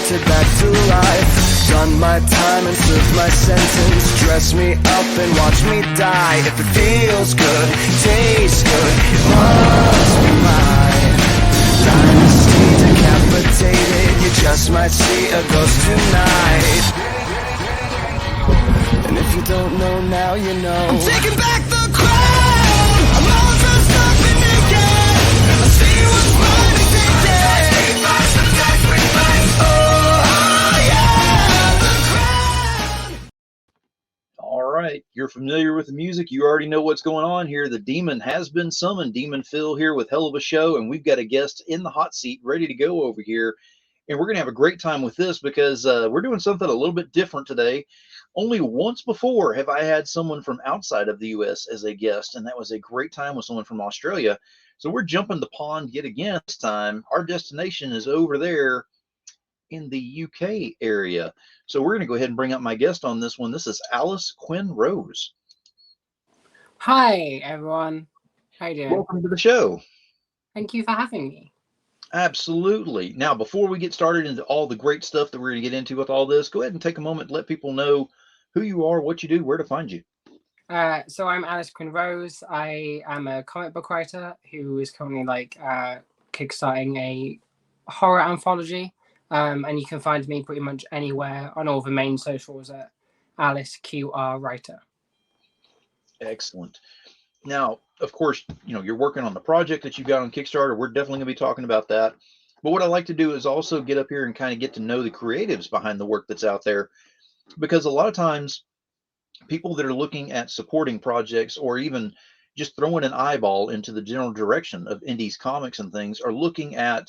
resurrected back to life. Done my time and served my sentence. Dress me up and watch me die. If it feels good, tastes good, it must be mine. Dynasty decapitated, you just might see a ghost tonight. And if you don't know now, you know. I'm taking back the crown. I'm all dressed up and naked. I see what's mine and take it. Oh, yeah, the crown. All right, you're familiar with the music. You already know what's going on here. The demon has been summoned. Demon Phil here with hell of a show, and we've got a guest in the hot seat ready to go over here. And we're going to have a great time with this because we're doing something a little bit different today. Only once before have I had someone from outside of the U.S. as a guest, and that was a great time with someone from Australia. So we're jumping the pond yet again this time. Our destination is over there in the UK area. So we're going to go ahead and bring up my guest on this one. This is Alice Quinn Rose. Hi, everyone. How you doing? Welcome to the show. Thank you for having me. Absolutely. Now, before we get started into all the great stuff that we're going to get into with all this, go ahead and take a moment and let people know who you are, what you do, where to find you. So I'm Alice Quinn Rose. I am a comic book writer who is currently kickstarting a horror anthology. And you can find me pretty much anywhere on all the main socials at Alice QR Writer. Excellent. Now, of course, you're working on the project that you've got on Kickstarter. We're definitely going to be talking about that. But what I like to do is also get up here and kind of get to know the creatives behind the work that's out there. Because a lot of times people that are looking at supporting projects or even just throwing an eyeball into the general direction of indies comics and things are looking at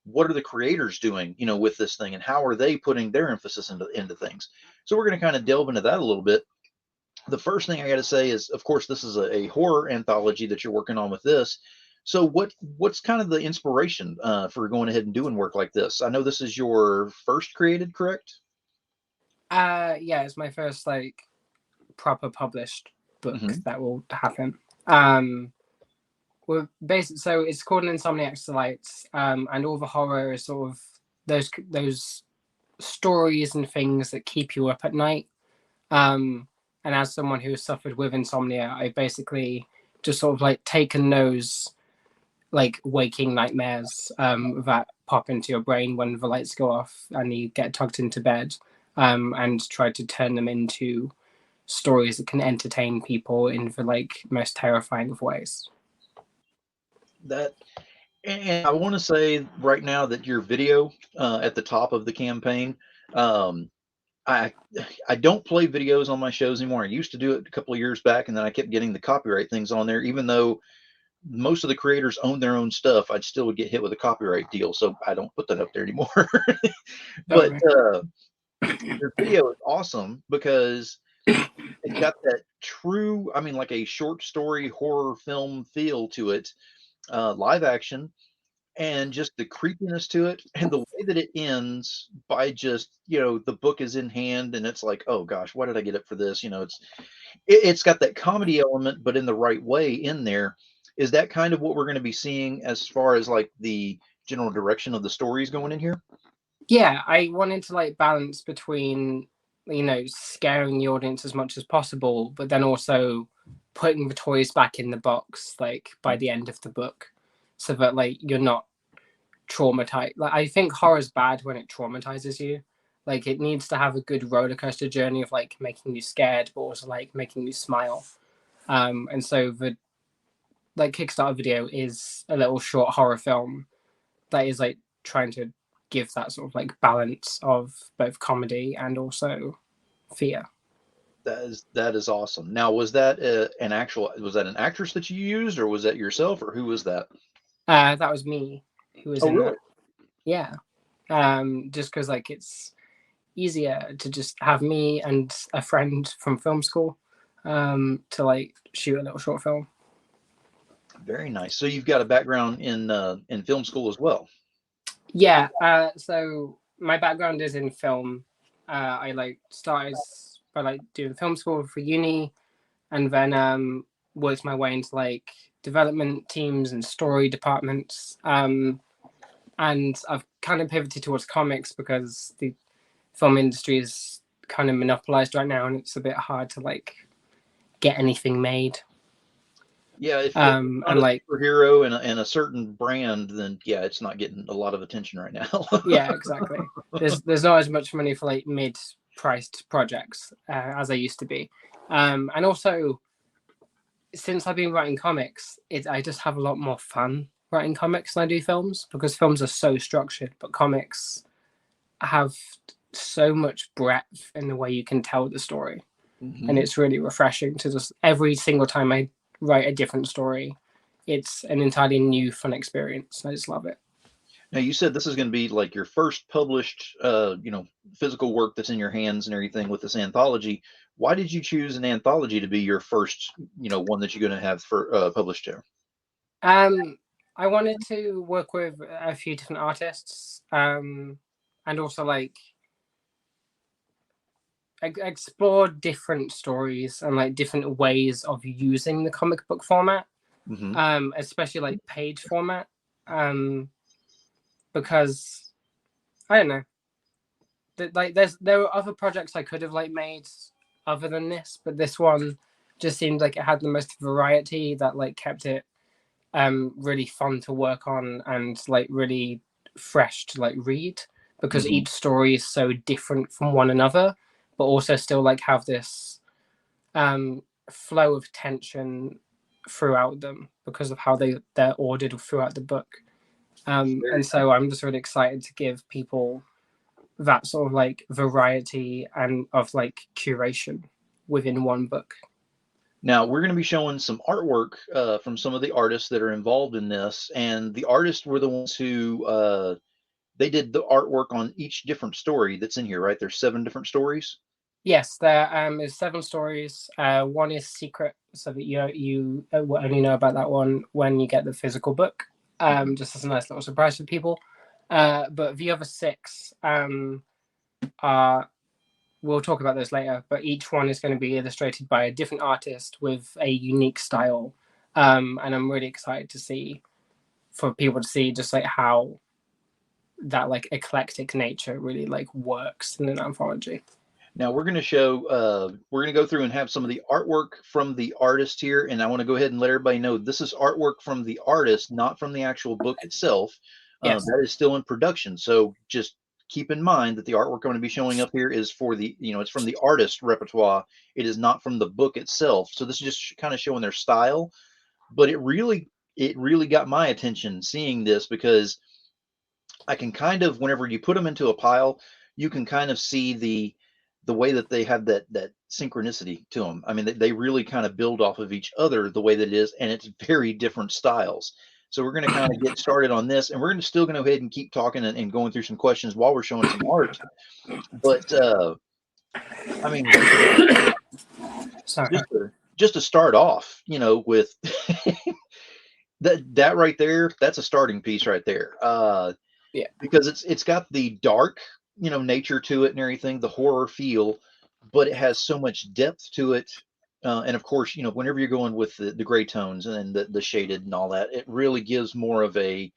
what are the creators doing, with this thing and how are they putting their emphasis into things. So we're going to kind of delve into that a little bit. The first thing I got to say is, of course, this is a horror anthology that you're working on with this. So what's kind of the inspiration for going ahead and doing work like this? I know this is your first created, correct? Yeah, it's my first proper published book that will happen. So it's called An Insomniac's Delights, and all the horror is sort of those stories and things that keep you up at night. And as someone who has suffered with insomnia, I basically just sort of taken those waking nightmares that pop into your brain when the lights go off and you get tucked into bed, and try to turn them into stories that can entertain people in the most terrifying of ways. And I want to say right now that your video at the top of the campaign, I don't play videos on my shows anymore. I used to do it a couple of years back, and then I kept getting the copyright things on there. Even though most of the creators own their own stuff, I'd still would get hit with a copyright deal, so I don't put that up there anymore. But your video is awesome because it got that true, like a short story horror film feel to it. Live action, and just the creepiness to it, and the way that it ends by just the book is in hand and it's like, oh gosh, why did I get up for this? It's got that comedy element but in the right way in there. Is that kind of what we're going to be seeing as far as the general direction of the stories going in here? Yeah, I wanted to balance between scaring the audience as much as possible, but then also putting the toys back in the box by the end of the book, so that you're not traumatized. I think horror's bad when it traumatizes you. It needs to have a good roller coaster journey of making you scared but also making you smile. And so the Kickstarter video is a little short horror film that is trying to give that sort of balance of both comedy and also fear. That is awesome. Now, was that an actress that you used, or was that yourself, or who was that? That was me who was in really? that. Yeah. Just because it's easier to just have me and a friend from film school to shoot a little short film. Very nice. So you've got a background in film school as well. Yeah. So my background is in film. I started by doing film school for uni, and then worked my way into development teams and story departments. And and I've kind of pivoted towards comics because the film industry is kind of monopolized right now, and it's a bit hard to like get anything made. Yeah, if And not a like, superhero and a certain brand, then yeah, it's not getting a lot of attention right now. yeah, exactly. There's not as much money for like mid-priced projects as there used to be, and also since I've been writing comics, I just have a lot more fun writing comics than I do films, because films are so structured, but comics have so much breadth in the way you can tell the story. And it's really refreshing to just every single time I write a different story, it's an entirely new fun experience. I just love it. Now, you said this is going to be like your first published, physical work that's in your hands and everything with this anthology. Why did you choose an anthology to be your first, one that you're going to have for published here? I wanted to work with a few different artists, and also like explore different stories and like different ways of using the comic book format, especially like page format, because I don't know, like there were other projects I could have like made other than this, but this one just seemed like it had the most variety that like kept it really fun to work on and like really fresh to like read, because each story is so different from one another, but also still like have this flow of tension throughout them because of how they're ordered throughout the book. And so I'm just really excited to give people that sort of like variety and of like curation within one book. Now, we're going to be showing some artwork from some of the artists that are involved in this, and the artists were the ones who they did the artwork on each different story that's in here, right? There's 7 different stories. Yes, there is 7 stories. One is secret, so that you will only know about that one when you get the physical book, just as a nice little surprise for people. But the other 6 are, we'll talk about those later, but each one is going to be illustrated by a different artist with a unique style. And I'm really excited for people to see just like how that like eclectic nature really like works in an anthology. Now we're going to go through and have some of the artwork from the artist here. And I want to go ahead and let everybody know this is artwork from the artist, not from the actual book itself. Yes. That is still in production. So just keep in mind that the artwork going to be showing up here is for the, it's from the artist repertoire. It is not from the book itself. So this is just kind of showing their style, but it really got my attention seeing this, because I can kind of, whenever you put them into a pile, you can kind of see the way that they have that synchronicity to them. I mean, they really kind of build off of each other the way that it is, and it's very different styles. So we're going to kind of get started on this, and we're still going to go ahead and keep talking and going through some questions while we're showing some art. But I mean, Sorry. just to start off, with that right there, that's a starting piece right there. Yeah, because it's got the dark, nature to it and everything, the horror feel, but it has so much depth to it. And of course, whenever you're going with the gray tones and the shaded and all that, it really gives more of an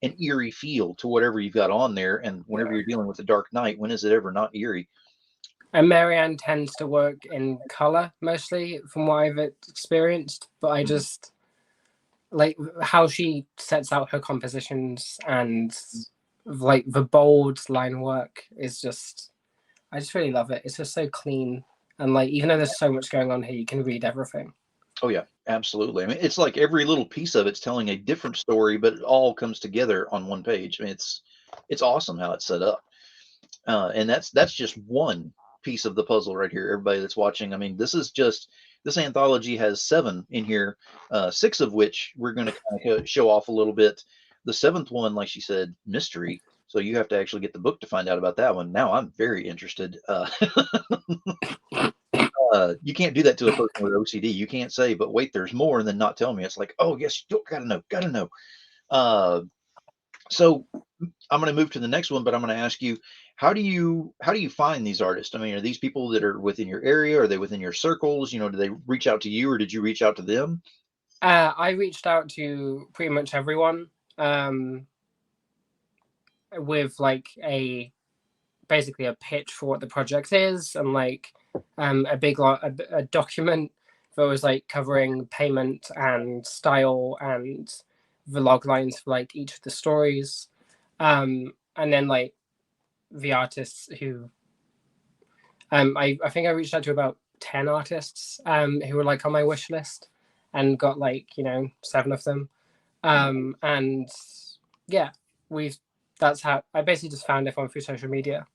eerie feel to whatever you've got on there. And whenever you're dealing with the Dark Knight, when is it ever not eerie? and Marianne tends to work in color mostly, from what I've experienced. But I just like how she sets out her compositions, and like the bold line work is just, I just really love it. It's just so clean, and like even though there's so much going on here, you can read everything. Oh yeah, absolutely. I mean, it's like every little piece of it's telling a different story, but it all comes together on one page. I mean, it's awesome how it's set up, and that's just one piece of the puzzle right here. Everybody that's watching, I mean, this anthology has 7 in here, 6 of which we're going to kind of show off a little bit. The 7th one, like she said, mystery. So you have to actually get the book to find out about that one. Now I'm very interested. You can't do that to a person with OCD. You can't say, but wait, there's more, and then not tell me. It's like, oh yes, you gotta know. So I'm going to move to the next one, but I'm going to ask you, how do you find these artists? I mean, are these people that are within your area? Are they within your circles? Do they reach out to you, or did you reach out to them? I reached out to pretty much everyone. with like basically a pitch for what the project is, and like a document that was like covering payment and style and the log lines for like each of the stories, and then like the artists who I think I reached out to about 10 artists who were like on my wish list, and got like 7 of them, and yeah, that's how I basically just found everyone through social media.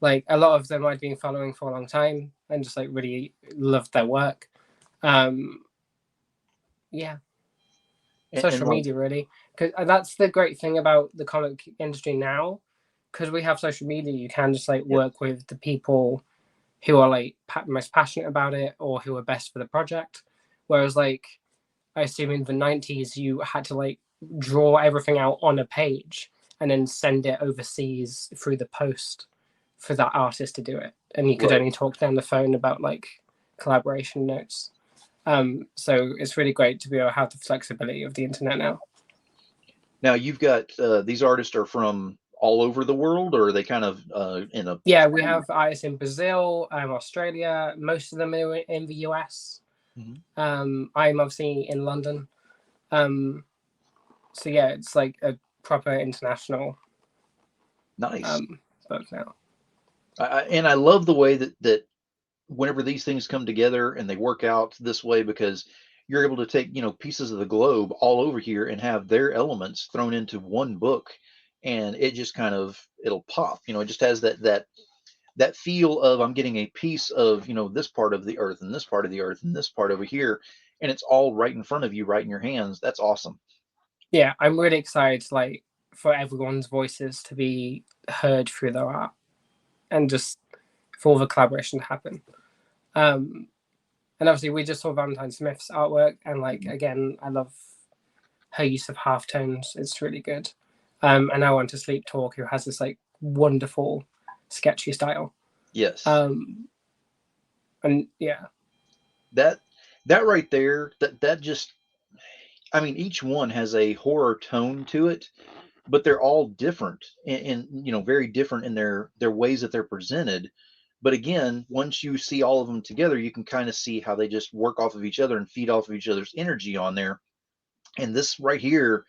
Like a lot of them I'd been following for a long time and just like really loved their work. Yeah, social like, media really, because that's the great thing about the comic industry now, because we have social media. You can just like work with the people who are like most passionate about it or who are best for the project. Whereas like I assume in the 90s you had to like draw everything out on a page and then send it overseas through the post for that artist to do it, and you could Right. only talk down the phone about like collaboration notes. So it's really great to be able to have the flexibility of the internet now. Now you've got these artists are from all over the world, or are they kind of in a? Yeah, we have artists in Brazil, Australia. Most of them are in the US. I'm obviously in London. So yeah, it's like a proper international Nice. book now. And I love the way that whenever these things come together and they work out this way, because you're able to take pieces of the globe all over here and have their elements thrown into one book, and it just kind of it'll pop. It just has that feel of I'm getting a piece of this part of the earth and this part of the earth and this part over here, and it's all right in front of you, right in your hands. That's awesome. Yeah, I'm really excited like for everyone's voices to be heard through their art, and just for the collaboration to happen. And obviously we just saw Valentine Smith's artwork, and like again, I love her use of halftones. It's really good. And I want to Sleep Talk, who has this like wonderful sketchy style. Yes. And yeah, That right there, that just, I mean, each one has a horror tone to it, but they're all different and very different in their ways that they're presented. But again, once you see all of them together, you can kind of see how they just work off of each other and feed off of each other's energy on there. And this right here,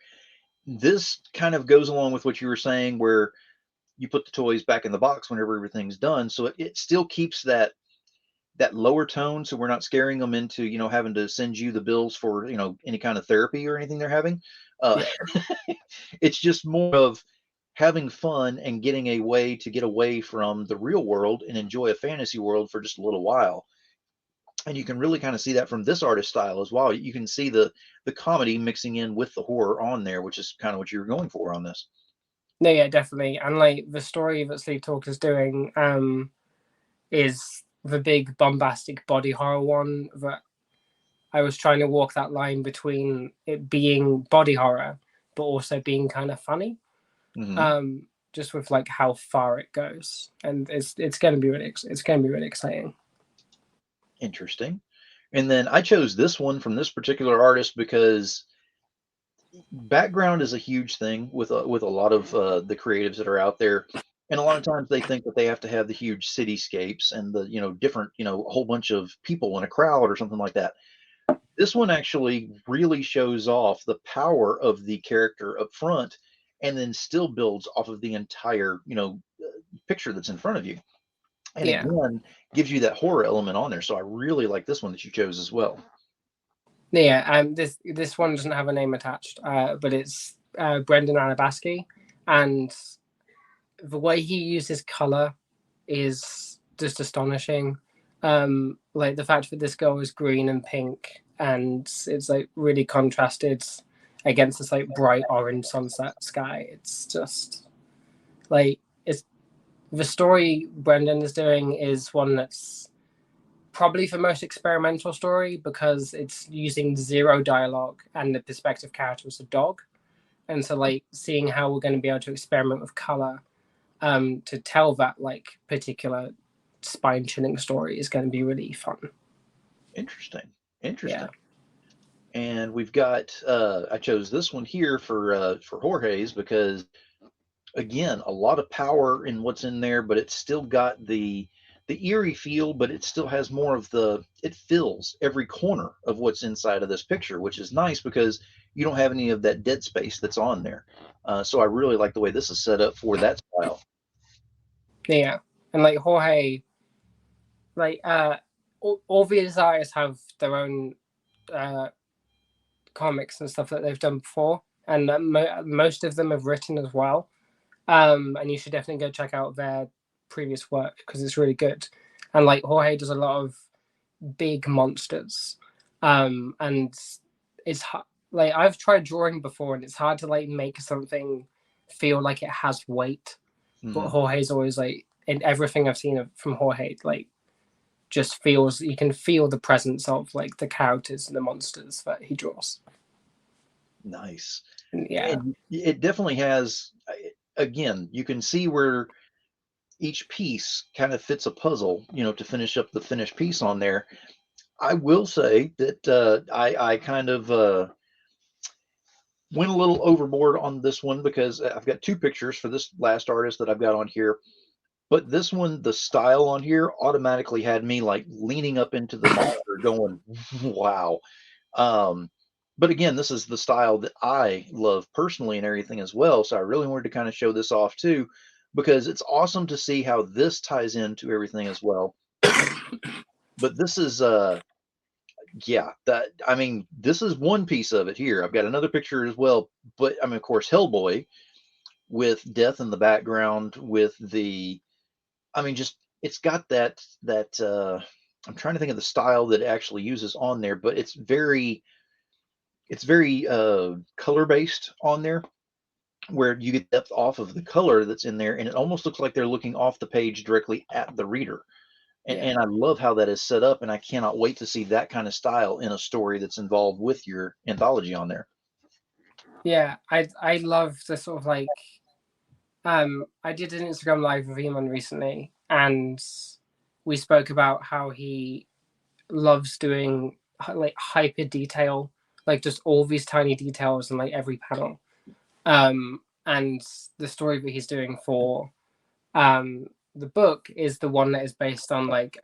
this kind of goes along with what you were saying, where you put the toys back in the box whenever everything's done, so it still keeps that lower tone, so we're not scaring them into having to send you the bills for any kind of therapy or anything they're having. It's just more of having fun and getting a way to get away from the real world and enjoy a fantasy world for just a little while. And you can really kind of see that from this artist style as well. You can see the comedy mixing in with the horror on there, which is kind of what you were going for on this. no, yeah, definitely. And like the story that Sleep Talk is doing is the big bombastic body horror one that I was trying to walk that line between it being body horror but also being kind of funny. Just with like how far it goes, and it's going to be really exciting. Interesting. And then I chose this one from this particular artist because background is a huge thing with a lot of the creatives that are out there, and a lot of times they think that they have to have the huge cityscapes and the different a whole bunch of people in a crowd or something like that. This one actually really shows off the power of the character up front, and then still builds off of the entire picture that's in front of you, and Yeah, again gives you that horror element on there. So I really like this one that you chose as well. yeah. This one doesn't have a name attached, but it's Brendan Anabaski, and the way he uses color is just astonishing. Like the fact that this girl is green and pink, and it's like really contrasted against this like bright orange sunset sky. It's just like it's the story Brendan is doing is one that's probably the most experimental story, because it's using zero dialogue and the perspective character is a dog. And so like seeing how we're going to be able to experiment with color to tell that like particular spine chilling story is going to be really fun. Interesting. Yeah. And we've got I chose this one here for Jorge's because again, a lot of power in what's in there, but it's still got the eerie feel, but it still has more of it fills every corner of what's inside of this picture, which is nice because you don't have any of that dead space that's on there. So I really like the way this is set up for that style. Yeah, and like Jorge, like all these artists have their own comics and stuff that they've done before, and most of them have written as well. And you should definitely go check out their previous work because it's really good. And like Jorge does a lot of big monsters, and it's like I've tried drawing before, and it's hard to like make something feel like it has weight. But Jorge's always like in everything I've seen from Jorge, like just feels you can feel the presence of like the characters and the monsters that he draws. Nice. Yeah, And it definitely has. Again, you can see where each piece kind of fits a puzzle, to finish up the finished piece on there. I will say that I kind of went a little overboard on this one because I've got two pictures for this last artist that I've got on here. But this one, the style on here automatically had me like leaning up into the monitor going, wow. Um, but again, this is the style that I love personally and everything as well. So I really wanted to kind of show this off too, because it's awesome to see how this ties into everything as well. But this is yeah, that I mean, this is one piece of it here. I've got another picture as well, but I mean, of course, Hellboy with death in the background with I mean, just it's got that I'm trying to think of the style that it actually uses on there, but it's very color based on there where you get depth off of the color that's in there and it almost looks like they're looking off the page directly at the reader. And I love how that is set up, and I cannot wait to see that kind of style in a story that's involved with your anthology on there. Yeah, I love the sort of like I did an Instagram live with Eamon recently, and we spoke about how he loves doing like hyper detail, like just all these tiny details in like every panel. And the story that he's doing for the book is the one that is based on like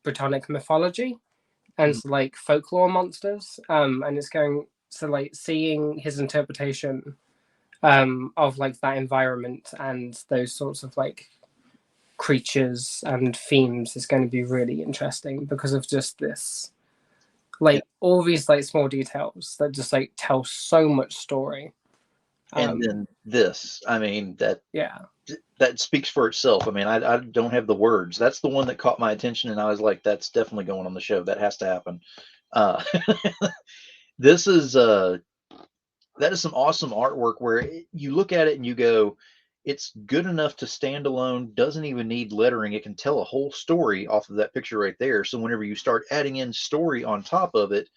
Britannic mythology and like folklore monsters. And it's going so like seeing his interpretation of like that environment and those sorts of like creatures and themes is going to be really interesting because of just this like all these like small details that just like tell so much story. And then this, I mean, Yeah, that speaks for itself. I mean, I don't have the words. That's the one that caught my attention, and I was like, that's definitely going on the show. That has to happen. Uh, this is that is some awesome artwork where you look at it and you go, it's good enough to stand alone, doesn't even need lettering. It can tell a whole story off of that picture right there. So whenever you start adding in story on top of it,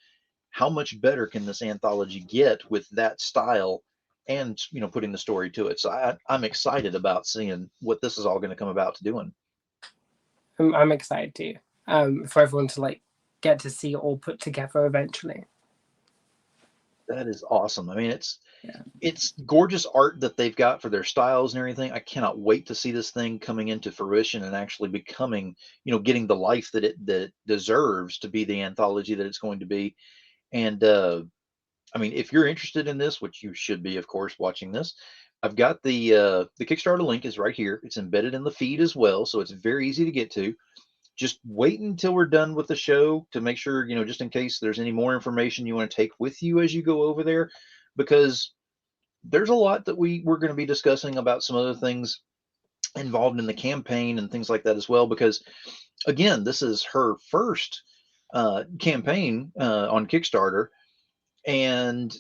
how much better can this anthology get with that style and putting the story to it? So I'm excited about seeing what this is all going to come about to doing. I'm excited too. For everyone to like get to see it all put together eventually. That is awesome. I mean, it's gorgeous art that they've got for their styles and everything. I cannot wait to see this thing coming into fruition and actually becoming, getting the life that it deserves to be the anthology that it's going to be. And I mean, if you're interested in this, which you should be, of course, watching this, I've got the Kickstarter link is right here. It's embedded in the feed as well, so it's very easy to get to. Just wait until we're done with the show to make sure, just in case there's any more information you want to take with you as you go over there, because there's a lot that we're going to be discussing about some other things involved in the campaign and things like that as well. Because again, this is her first campaign on Kickstarter, and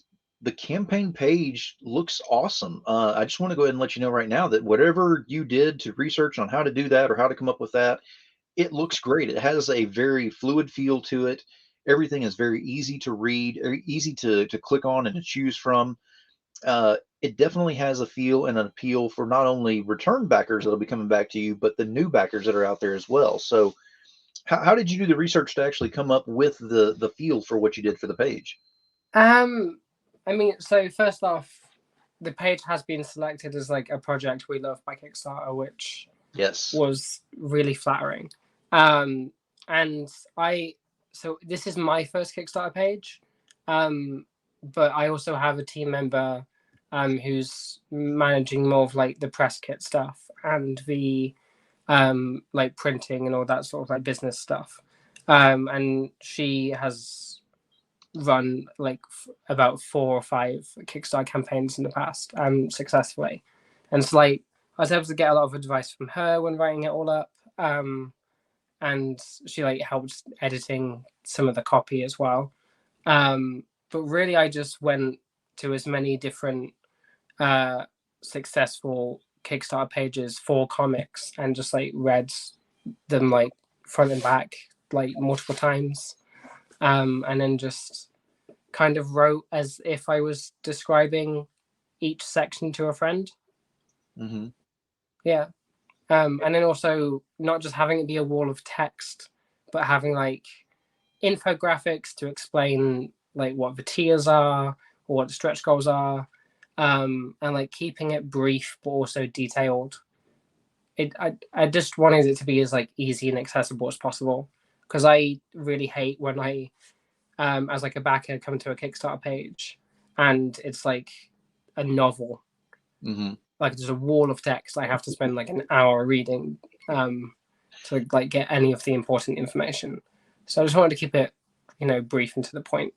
the campaign page looks awesome. I just want to go ahead and let you know right now that whatever you did to research on how to do that or how to come up with that, it looks great. It has a very fluid feel to it. Everything is very easy to read, easy to click on and to choose from. It definitely has a feel and an appeal for not only return backers that'll be coming back to you, but the new backers that are out there as well. So, how did you do the research to actually come up with the feel for what you did for the page? I mean, so first off, the page has been selected as like a project we love by Kickstarter, which Yes. was really flattering. And so this is my first Kickstarter page, but I also have a team member who's managing more of like the press kit stuff and the like printing and all that sort of like business stuff. And she has run like about 4 or 5 Kickstarter campaigns in the past successfully. And so like I was able to get a lot of advice from her when writing it all up. And she like helped editing some of the copy as well. But really I just went to as many different successful Kickstarter pages for comics and just like read them like front and back like multiple times, and then just kind of wrote as if I was describing each section to a friend. Mm-hmm. Yeah. And then also not just having it be a wall of text, but having like infographics to explain like what the tiers are or what the stretch goals are, and like keeping it brief but also detailed. I just wanted it to be as like easy and accessible as possible, because I really hate when I as like a backer come to a Kickstarter page and it's like a novel. Mm-hmm. Like there's a wall of text I have to spend like an hour reading to like get any of the important information. So I just wanted to keep it, brief and to the point.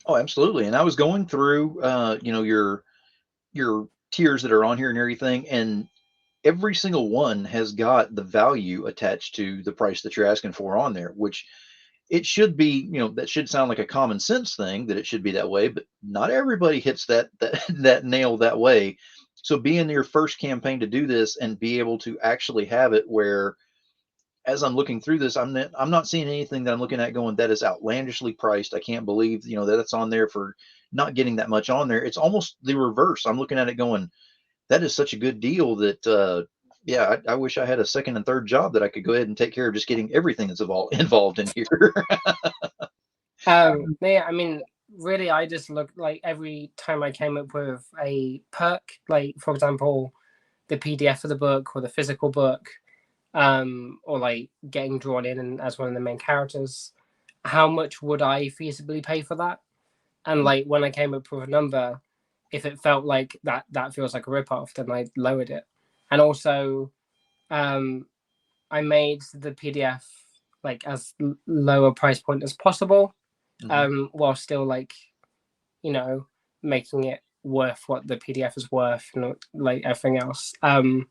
Oh, absolutely. And I was going through, your tiers that are on here and everything, and every single one has got the value attached to the price that you're asking for on there, which it should be, that should sound like a common sense thing that it should be that way, but not everybody hits that nail that way. So being your first campaign to do this and be able to actually have it where, as I'm looking through this, I'm not seeing anything that I'm looking at going, that is outlandishly priced. I can't believe, that it's on there for not getting that much on there. It's almost the reverse. I'm looking at it going, that is such a good deal that, yeah, I wish I had a second and third job that I could go ahead and take care of just getting everything that's involved in here. Yeah, I mean, really, I just look like every time I came up with a perk, like for example, the PDF of the book or the physical book, or like getting drawn in and as one of the main characters, how much would I feasibly pay for that? And like when I came up with a number, if it felt like that feels like a ripoff, then I lowered it. And also, I made the PDF like as lower price point as possible, while still like, making it worth what the PDF is worth and like everything else. And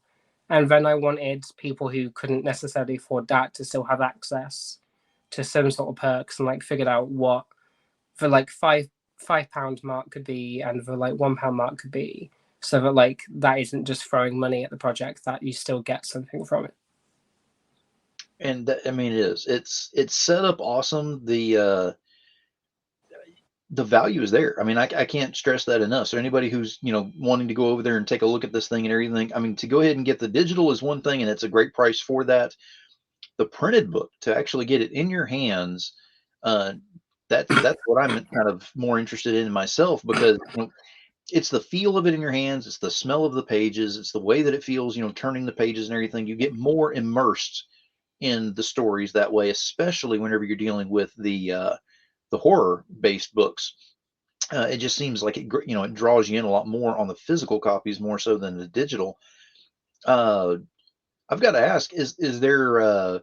then I wanted people who couldn't necessarily afford that to still have access to some sort of perks, and like figured out what the like £5 mark could be and the like £1 mark could be, so that like that isn't just throwing money at the project, that you still get something from it. And I mean, it's set up awesome. The value is there. I mean, I can't stress that enough. So anybody who's, wanting to go over there and take a look at this thing and everything, I mean, to go ahead and get the digital is one thing, and it's a great price for that. The printed book, to actually get it in your hands, that's what I'm kind of more interested in myself, because it's the feel of it in your hands, it's the smell of the pages, it's the way that it feels, turning the pages and everything. You get more immersed in the stories that way, especially whenever you're dealing with the horror-based books. It just seems like it draws you in a lot more on the physical copies more so than the digital. I've got to ask: is there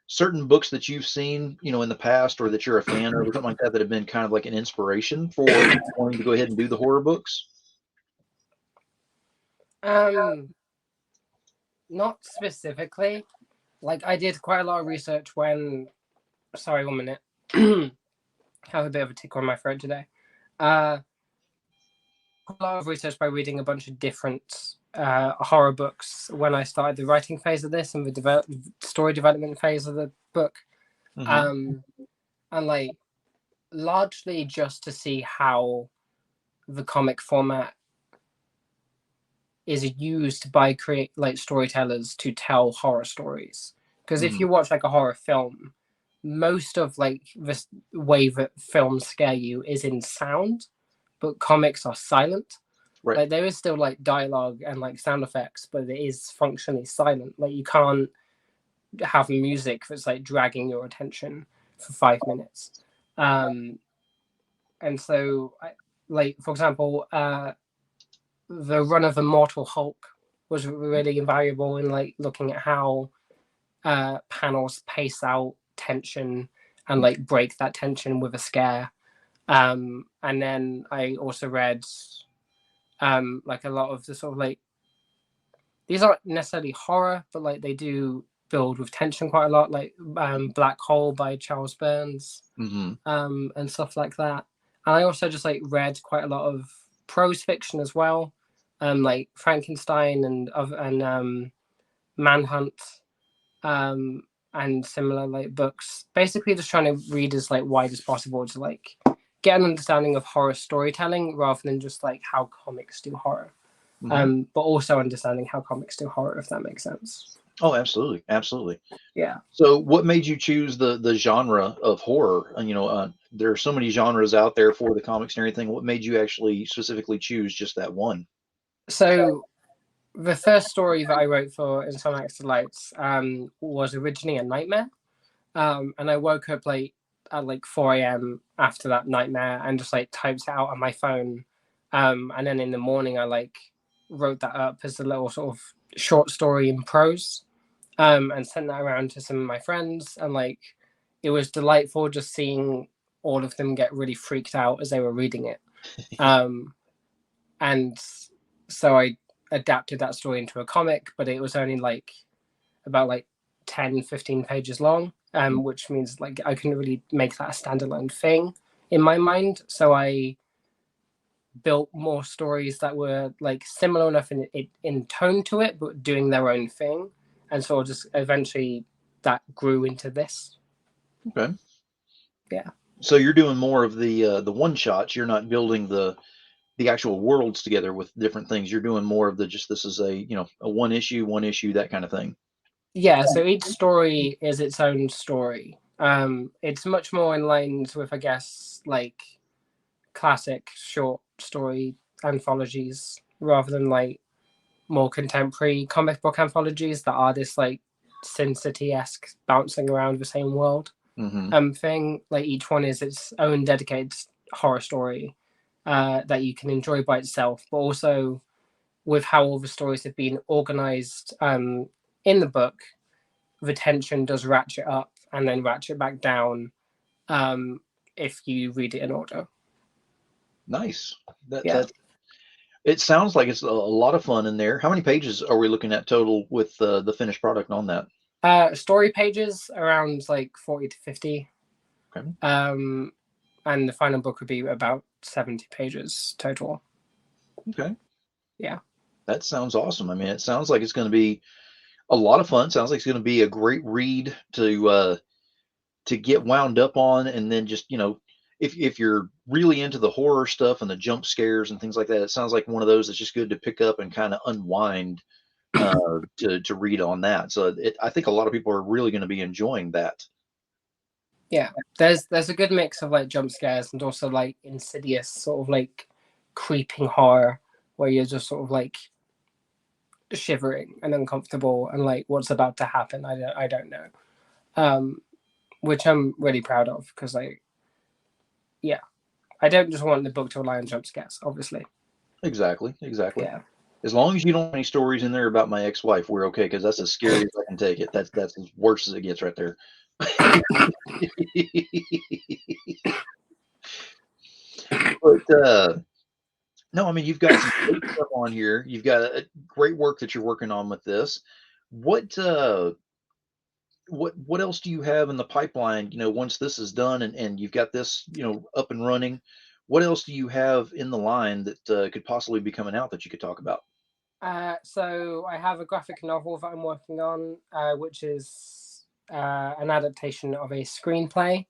certain books that you've seen, in the past, or that you're a fan of, or something like that, that have been kind of like an inspiration for wanting to go ahead and do the horror books? Not specifically. Like I did quite a lot of research when. Sorry, 1 minute. Have a bit of a tickle in my throat today. A lot of research by reading a bunch of different horror books when I started the writing phase of this and the story development phase of the book. And like largely just to see how the comic format is used by storytellers to tell horror stories. Because if you watch like a horror film, most of like the way that films scare you is in sound, but comics are silent. Right. Like there is still like dialogue and like sound effects, but it is functionally silent. Like you can't have music that's like dragging your attention for 5 minutes. And so, like for example, the run of Immortal Hulk was really invaluable in like looking at how panels pace out tension and like break that tension with a scare. And then I also read like a lot of the sort of like, these aren't necessarily horror, but like they do build with tension quite a lot, like Black Hole by Charles Burns, and stuff like that. And I also just like read quite a lot of prose fiction as well, like Frankenstein and Manhunt, and similar like books. Basically, just trying to read as like wide as possible to like get an understanding of horror storytelling rather than just like how comics do horror. But also understanding how comics do horror, if that makes sense. Oh, absolutely, absolutely. Yeah. So, what made you choose the genre of horror? And there are so many genres out there for the comics and everything. What made you actually specifically choose just that one? So, the first story that I wrote for Insomniac Delights was originally a nightmare, and I woke up like at like 4 a.m. after that nightmare and just like typed it out on my phone, and then in the morning I like wrote that up as a little sort of short story in prose, and sent that around to some of my friends, and like it was delightful just seeing all of them get really freaked out as they were reading it, and so I adapted that story into a comic, but it was only like about like 10-15 pages long, which means like I couldn't really make that a standalone thing in my mind, so I built more stories that were like similar enough in tone to it, but doing their own thing, and so just eventually that grew into this. Okay. Yeah. So you're doing more of the one shots. You're not building the actual worlds together with different things. You're doing more of the just this is a a one issue, that kind of thing. Yeah. So each story is its own story. It's much more in line with, I guess, like classic short story anthologies rather than like more contemporary comic book anthologies that are this like Sin City-esque bouncing around the same world thing. Like each one is its own dedicated horror story that you can enjoy by itself, but also with how all the stories have been organized in the book, the tension does ratchet up and then ratchet back down if you read it in order. Nice. Yeah. It sounds like it's a lot of fun in there. How many pages are we looking at total with the finished product on that? Story pages around like 40 to 50. Okay. And the final book would be about 70 pages total. Okay. Yeah. That sounds awesome. I mean, it sounds like it's going to be a lot of fun. Sounds like it's going to be a great read to get wound up on, and then just if you're really into the horror stuff and the jump scares and things like that, it sounds like one of those that's just good to pick up and kind of unwind to read on that. So I think a lot of people are really going to be enjoying that. Yeah, there's a good mix of like jump scares and also like insidious sort of like creeping horror where you're just sort of like shivering and uncomfortable and like what's about to happen. I don't know, which I'm really proud of because like I don't just want the book to rely on jump scares, obviously. Exactly. Yeah. As long as you don't have any stories in there about my ex-wife, we're okay, because that's as scary as I can take it. That's as worse as it gets right there. But no, I mean, you've got some great stuff on here. You've got a great work that you're working on with this. What what else do you have in the pipeline? Once this is done and you've got this up and running, what else do you have in the line that could possibly be coming out that you could talk about? So I have a graphic novel that I'm working on, which is an adaptation of a screenplay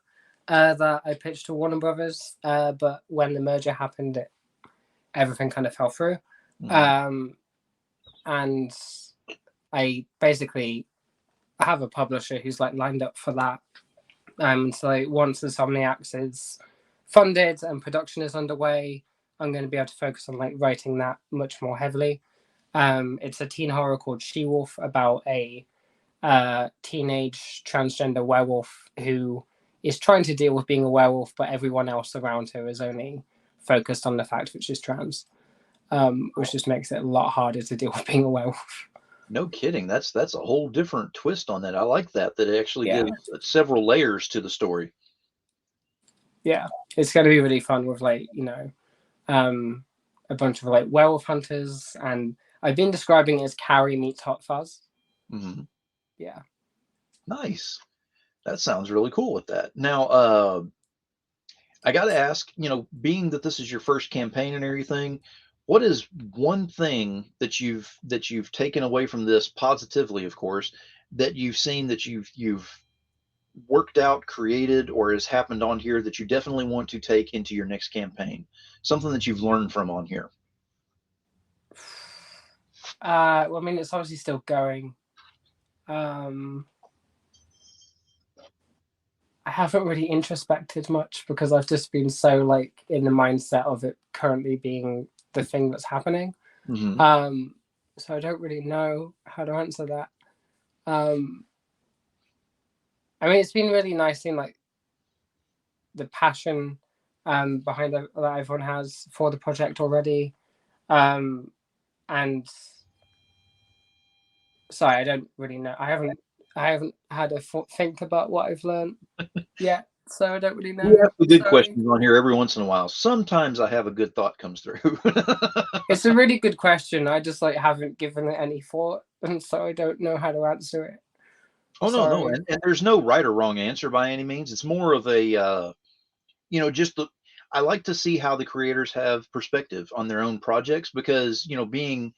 that I pitched to Warner Brothers, but when the merger happened, everything kind of fell through. And I basically have a publisher who's like lined up for that. So once Insomniacs is funded and production is underway, I'm going to be able to focus on like writing that much more heavily. It's a teen horror called She Wolf about a teenage transgender werewolf who is trying to deal with being a werewolf, but everyone else around her is only focused on the fact that she's trans, which just makes it a lot harder to deal with being a werewolf. No kidding. That's a whole different twist on that. I like that. That it actually Yeah. gives several layers to the story. Yeah, it's going to be really fun with like, you know, a bunch of like werewolf hunters, and I've been describing it as Carrie meets Hot Fuzz. Mm-hmm. Yeah. Nice. That sounds really cool with that. Now, I got to ask, you know, being that this is your first campaign and everything, what is one thing that you've taken away from this positively, of course, that you've seen that you've worked out, created, or has happened on here that you definitely want to take into your next campaign? Something that you've learned from on here. Well, I mean, it's obviously still going. I haven't really introspected much because I've just been so like in the mindset of it currently being the thing that's happening. Mm-hmm. So I don't really know how to answer that. I mean, it's been really nice seeing like the passion behind that everyone has for the project already. And sorry, I don't really know. I haven't had a think about what I've learned yet, so I don't really know. We have the good Sorry. questions on here every once in a while. Sometimes I have a good thought comes through. It's a really good question. I just like haven't given it any thought, and so I don't know how to answer it. Oh no, no, Sorry. and there's no right or wrong answer by any means. It's more of a you know, just the I like to see how the creators have perspective on their own projects because, you know, being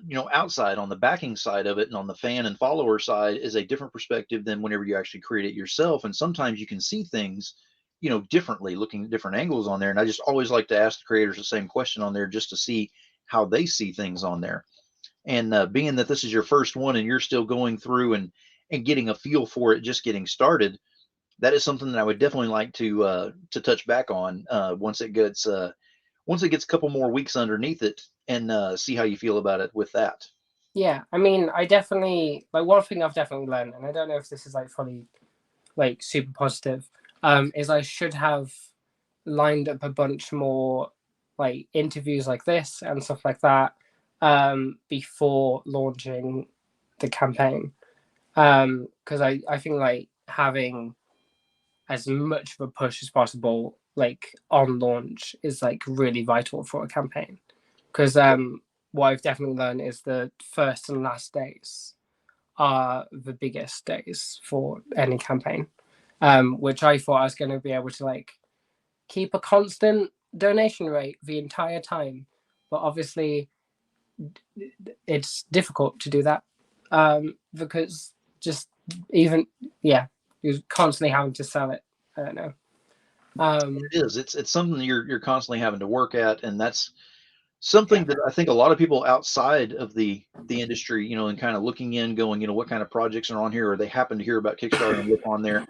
you know, outside on the backing side of it and on the fan and follower side is a different perspective than whenever you actually create it yourself. And sometimes you can see things, you know, differently, looking at different angles on there. And I just always like to ask the creators the same question on there just to see how they see things on there. And being that this is your first one and you're still going through and getting a feel for it, just getting started, that is something that I would definitely like to touch back on once it gets a couple more weeks underneath it and see how you feel about it with that. Yeah, I mean, I definitely like one thing I've definitely learned, and I don't know if this is like fully like super positive, is I should have lined up a bunch more like interviews like this and stuff like that before launching the campaign. Because I think like having as much of a push as possible like on launch is like really vital for a campaign. Because what I've definitely learned is the first and last days are the biggest days for any campaign. Which I thought I was going to be able to like keep a constant donation rate the entire time, but obviously it's difficult to do that because just even you're constantly having to sell it. I don't know. It is. It's something that you're constantly having to work at, and that's something Yeah. that I think a lot of people outside of the industry, you know, and kind of looking in, going, you know, what kind of projects are on here, or they happen to hear about Kickstarter and look on there.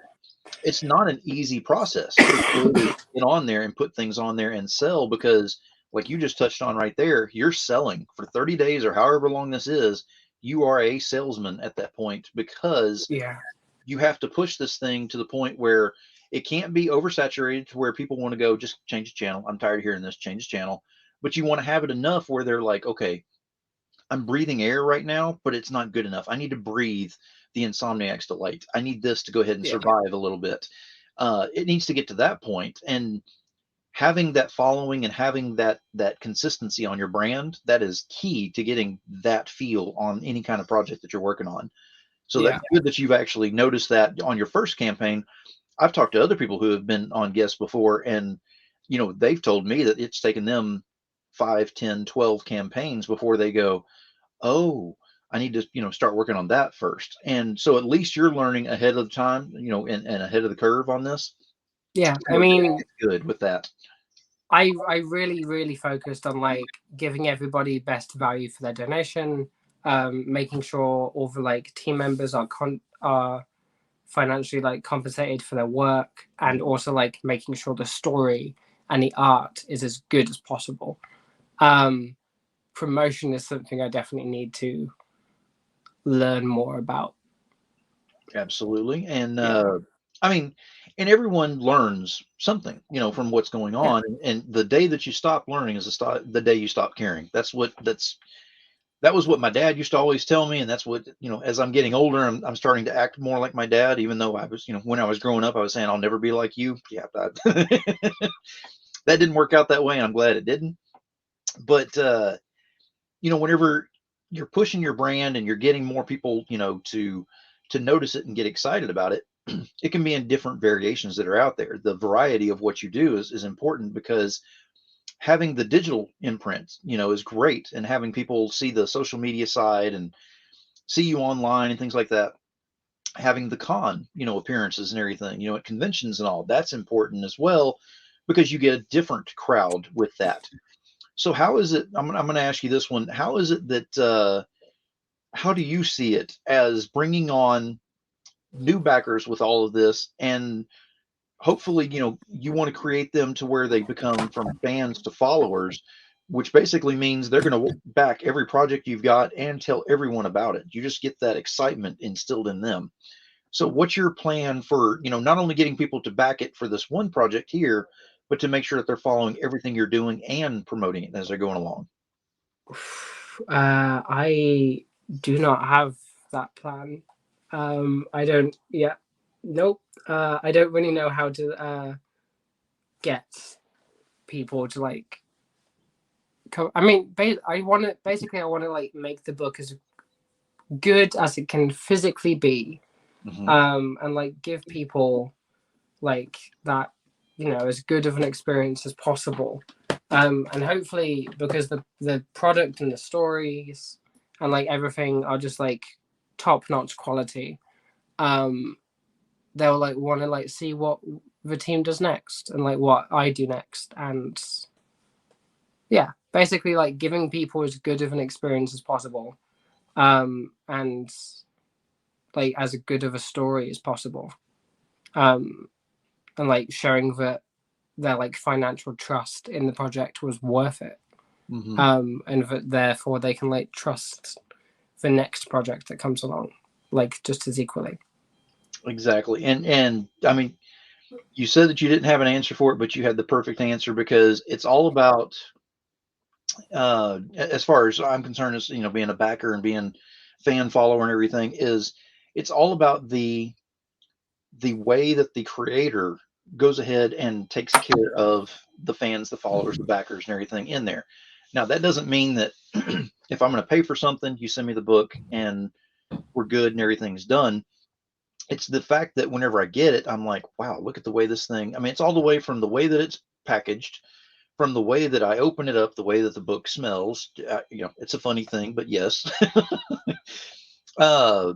It's not an easy process to get on there and put things on there and sell because, like you just touched on right there, you're selling for 30 days or however long this is. You are a salesman at that point because Yeah. you have to push this thing to the point where it can't be oversaturated to where people want to go, just change the channel. I'm tired of hearing this, change the channel. But you want to have it enough where they're like, okay, I'm breathing air right now, but it's not good enough. I need to breathe the Insomniac's delight. I need this to go ahead and Yeah. survive a little bit. It needs to get to that point, and having that following and having that consistency on your brand, that is key to getting that feel on any kind of project that you're working on. So Yeah. that's good that you've actually noticed that on your first campaign. I've talked to other people who have been on guests before, and you know, they've told me that it's taken them 5, 10, 12 campaigns before they go, oh, I need to, you know, start working on that first. And so at least you're learning ahead of the time, you know, and ahead of the curve on this. Yeah. I So mean, it's good with that. I really focused on like giving everybody best value for their donation, making sure all the like team members are financially like compensated for their work, and also like making sure the story and the art is as good as possible. Promotion is something I definitely need to learn more about. Absolutely. And Yeah. I mean, and everyone learns something, you know, from what's going on. And the day that you stop learning is the day you stop caring. That was what my dad used to always tell me. And that's what, you know, as I'm getting older, I'm starting to act more like my dad, even though I was, you know, when I was growing up, I was saying, I'll never be like you. Yeah. That didn't work out that way. And I'm glad it didn't. But, you know, whenever you're pushing your brand and you're getting more people, you know, to notice it and get excited about it, it can be in different variations that are out there. The variety of what you do is important, because having the digital imprint, you know, is great, and having people see the social media side and see you online and things like that. Having the con, you know, appearances and everything, you know, at conventions and all, that's important as well, because you get a different crowd with that. So how is it? I'm going to ask you this one. How is it that how do you see it as bringing on new backers with all of this, and hopefully, you know, you want to create them to where they become from fans to followers, which basically means they're going to back every project you've got and tell everyone about it. You just get that excitement instilled in them. So what's your plan for, you know, not only getting people to back it for this one project here, but to make sure that they're following everything you're doing and promoting it as they're going along? I do not have that plan. I don't. Yeah, nope. I don't really know how to get people to like. I mean, I want to basically. I want to like make the book as good as it can physically be, Mm-hmm. and like give people like that, you know, as good of an experience as possible. And hopefully, because the product and the stories and like everything are just like top notch quality, they'll like want to like see what the team does next and like what I do next. And yeah, basically like giving people as good of an experience as possible, and like as good of a story as possible, and like showing that their like financial trust in the project was worth it, Mm-hmm. and that therefore they can like trust the next project that comes along like just as equally. Exactly. And I mean, you said that you didn't have an answer for it, but you had the perfect answer, because it's all about, as far as I'm concerned, as you know, being a backer and being fan follower and everything, is it's all about the way that the creator goes ahead and takes care of the fans, the followers, the backers, and everything in there. Now, that doesn't mean that if I'm going to pay for something, you send me the book and we're good and everything's done. It's the fact that whenever I get it, I'm like, wow, look at the way this thing. I mean, it's all the way from the way that it's packaged, from the way that I open it up, the way that the book smells. You know, it's a funny thing, but yes. uh,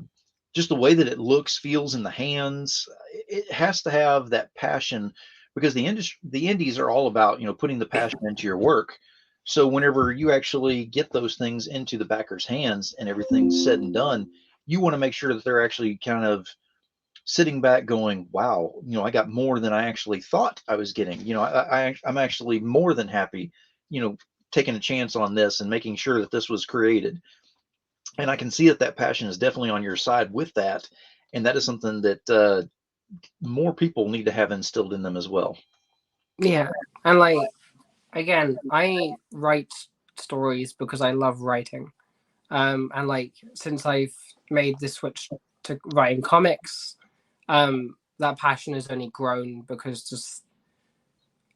just the way that it looks, feels in the hands. It has to have that passion, because the indies are all about, you know, putting the passion into your work. So whenever you actually get those things into the backer's hands and everything's said and done, you want to make sure that they're actually kind of sitting back going, wow, you know, I got more than I actually thought I was getting. You know, I'm actually more than happy, you know, taking a chance on this and making sure that this was created. And I can see that that passion is definitely on your side with that. And that is something that more people need to have instilled in them as well. Yeah, and like again, I write stories because I love writing, and like since I've made the switch to writing comics, that passion has only grown because just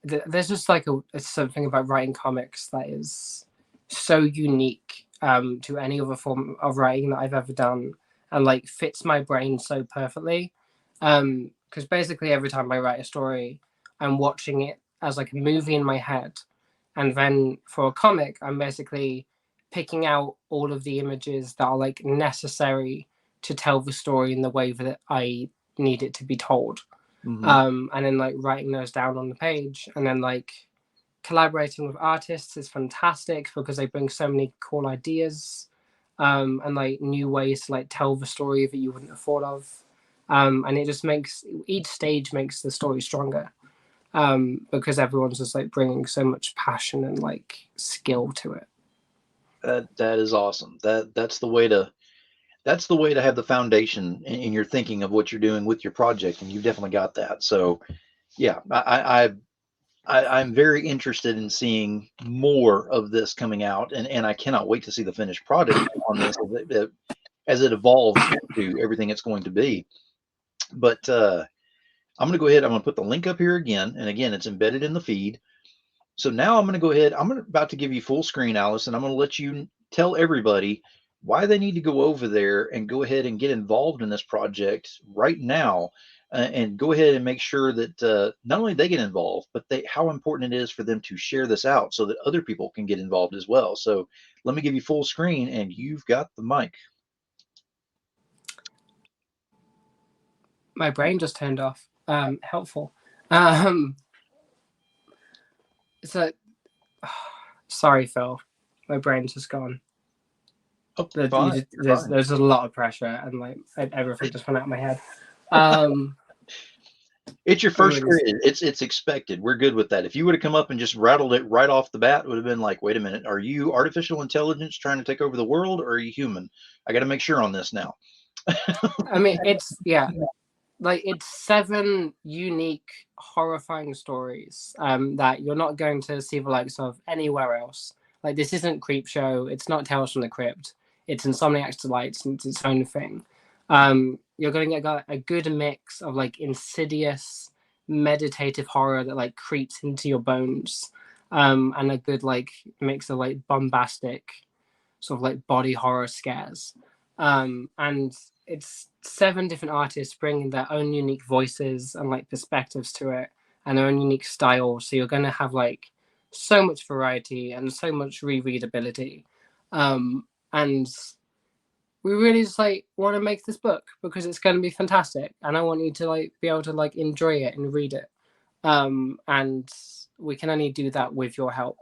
there's just like something about writing comics that is so unique, to any other form of writing that I've ever done, and like fits my brain so perfectly, because basically every time I write a story, I'm watching it as like a movie in my head, and then for a comic I'm basically picking out all of the images that are like necessary to tell the story in the way that I need it to be told, Mm-hmm. and then like writing those down on the page, and then like collaborating with artists is fantastic because they bring so many cool ideas, and like new ways to like tell the story that you wouldn't have thought of, and it just makes each stage makes the story stronger, because everyone's just like bringing so much passion and like skill to it. That is awesome. That's the way to have the foundation in your thinking of what you're doing with your project, and you've definitely got that. So yeah, I'm very interested in seeing more of this coming out, and I cannot wait to see the finished product on this as it evolves into everything it's going to be. But I'm going to go ahead. I'm going to put the link up here again, and again, it's embedded in the feed. So now I'm going to go ahead. About to give you full screen, Alice, and I'm going to let you tell everybody why they need to go over there and go ahead and get involved in this project right now, and go ahead and make sure that not only they get involved, but how important it is for them to share this out so that other people can get involved as well. So let me give you full screen, and you've got the mic. My brain just turned off. Helpful. So, sorry, Phil. My brain's just gone. Oh, there's a lot of pressure, and like everything just went out of my head. It's your first period. It's expected. We're good with that. If you would have come up and just rattled it right off the bat, it would have been like, wait a minute, are you artificial intelligence trying to take over the world, or are you human? I got to make sure on this now. I mean, it's 7 unique, horrifying stories that you're not going to see the likes of anywhere else. Like, this isn't Creepshow. It's not Tales from the Crypt. It's Insomniac's Delights, and it's its own thing. You're going to get a good mix of like insidious, meditative horror that like creeps into your bones, and a good like mix of like bombastic, sort of like body horror scares. And it's 7 different artists bringing their own unique voices and like perspectives to it, and their own unique style. So you're going to have like so much variety and so much rereadability. And we really just like want to make this book because it's going to be fantastic, and I want you to like be able to like enjoy it and read it. And we can only do that with your help.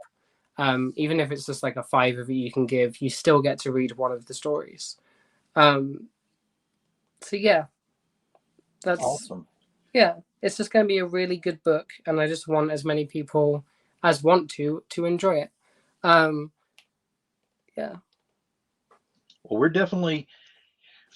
Even if it's just like a $5 you can give, you still get to read one of the stories. So yeah, that's awesome. Yeah, it's just going to be a really good book, and I just want as many people as want to enjoy it. Yeah. Well, we're definitely,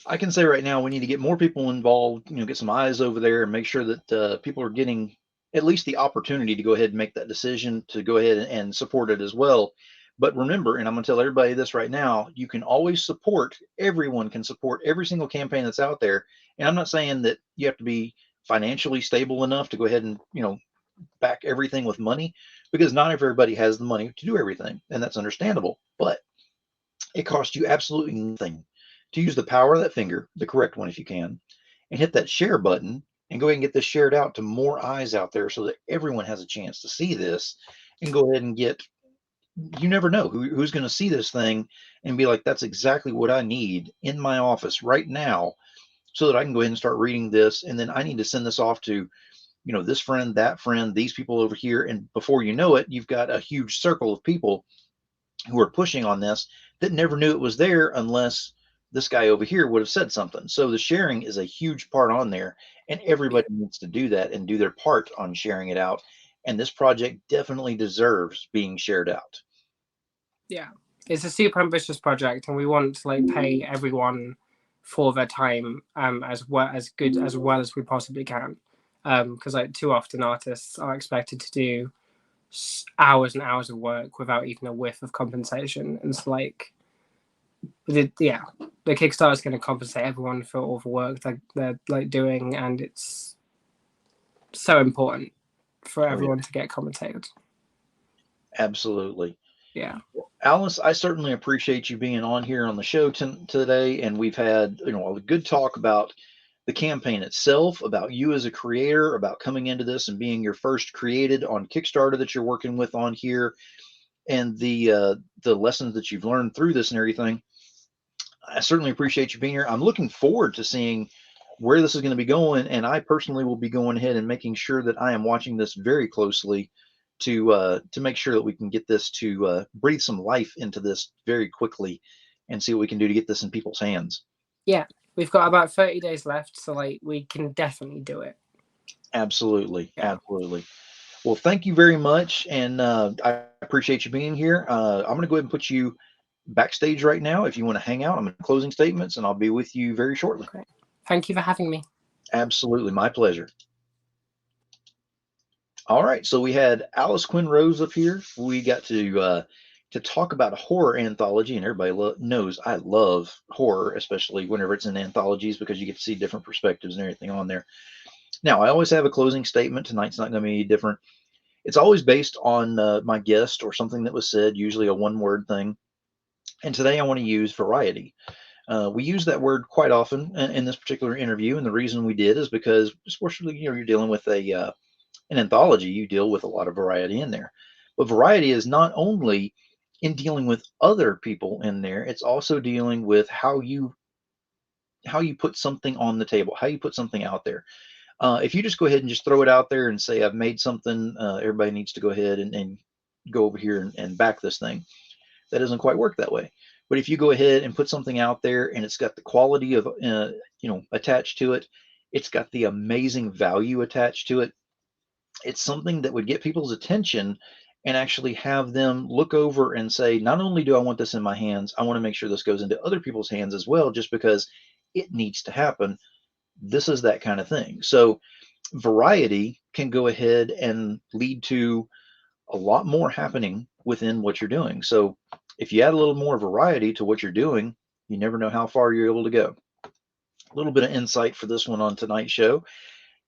I can say right now, we need to get more people involved, get some eyes over there and make sure that people are getting at least the opportunity to go ahead and make that decision to go ahead and support it as well. But remember, and I'm going to tell everybody this right now, you can always support, everyone can support every single campaign that's out there. And I'm not saying that you have to be financially stable enough to go ahead and, back everything with money, because not everybody has the money to do everything. And that's understandable. But it costs you absolutely nothing to use the power of that finger, the correct one if you can, and hit that share button and go ahead and get this shared out to more eyes out there so that everyone has a chance to see this and go ahead and get, you never know who's going to see this thing and be like, that's exactly what I need in my office right now so that I can go ahead and start reading this. And then I need to send this off to, this friend, that friend, these people over here. And before you know it, you've got a huge circle of people who are pushing on this that never knew it was there unless this guy over here would have said something. So the sharing is a huge part on there, and everybody needs to do that and do their part on sharing it out. And this project definitely deserves being shared out. Yeah, it's a super ambitious project, and we want to like pay everyone for their time as well as we possibly can, because like too often artists are expected to do hours and hours of work without even a whiff of compensation. And it's like, the Kickstarter is going to compensate everyone for all the work that they're like doing, and it's so important for everyone to get compensated. Absolutely. Yeah. Alice, I certainly appreciate you being on here on the show today, and we've had a good talk about the campaign itself, about you as a creator, about coming into this and being your first created on Kickstarter that you're working with on here, and the lessons that you've learned through this and everything. I certainly appreciate you being here. I'm looking forward to seeing where this is going to be going, and I personally will be going ahead and making sure that I am watching this very closely to make sure that we can get this to breathe some life into this very quickly and see what we can do to get this in people's hands. Yeah, we've got about 30 days left, so like we can definitely do it. Absolutely. Absolutely. Well, thank you very much, and I appreciate you being here. I'm going to go ahead and put you backstage right now. If you want to hang out, I'm in closing statements, and I'll be with you very shortly. Great. Thank you for having me. Absolutely, my pleasure. All right, so we had Alice Quinn Rose up here. We got to talk about a horror anthology, and everybody knows I love horror, especially whenever it's in anthologies, because you get to see different perspectives and everything on there. Now, I always have a closing statement. Tonight's not going to be any different. It's always based on my guest or something that was said, usually a one-word thing. And today I want to use variety. We use that word quite often in this particular interview, and the reason we did is because, especially, you're dealing with an anthology, you deal with a lot of variety in there. But variety is not only in dealing with other people in there, it's also dealing with how you put something on the table, how you put something out there. If you just go ahead and just throw it out there and say, I've made something, everybody needs to go ahead and go over here and back this thing. That doesn't quite work that way. But if you go ahead and put something out there and it's got the quality of, attached to it, it's got the amazing value attached to it. It's something that would get people's attention and actually have them look over and say, not only do I want this in my hands, I want to make sure this goes into other people's hands as well, just because it needs to happen. This is that kind of thing. So variety can go ahead and lead to a lot more happening within what you're doing. So if you add a little more variety to what you're doing, you never know how far you're able to go. A little bit of insight for this one on tonight's show,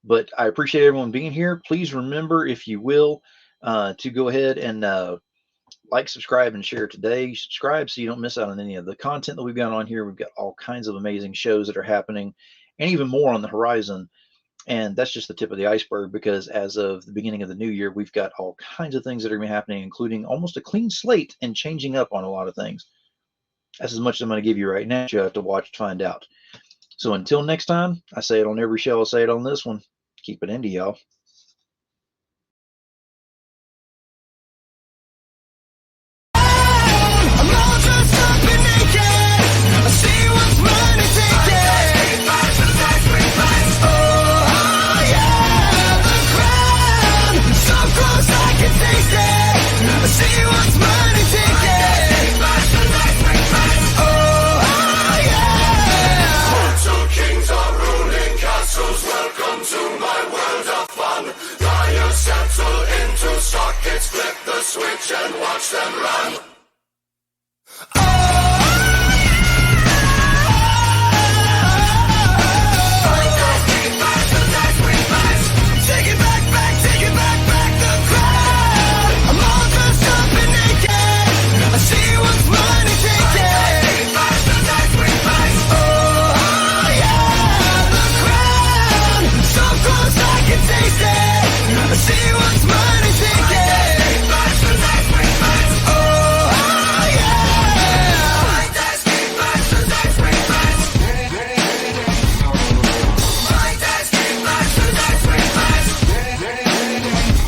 but I appreciate everyone being here. Please remember, if you will, to go ahead and like, subscribe, and share today. Subscribe so you don't miss out on any of the content that we've got on here. We've got all kinds of amazing shows that are happening and even more on the horizon. And that's just the tip of the iceberg, because as of the beginning of the new year, we've got all kinds of things that are going to be happening, including almost a clean slate and changing up on a lot of things. That's as much as I'm going to give you right now. You have to watch to find out. So until next time, I say it on every show, I'll say it on this one. Keep it indie, y'all.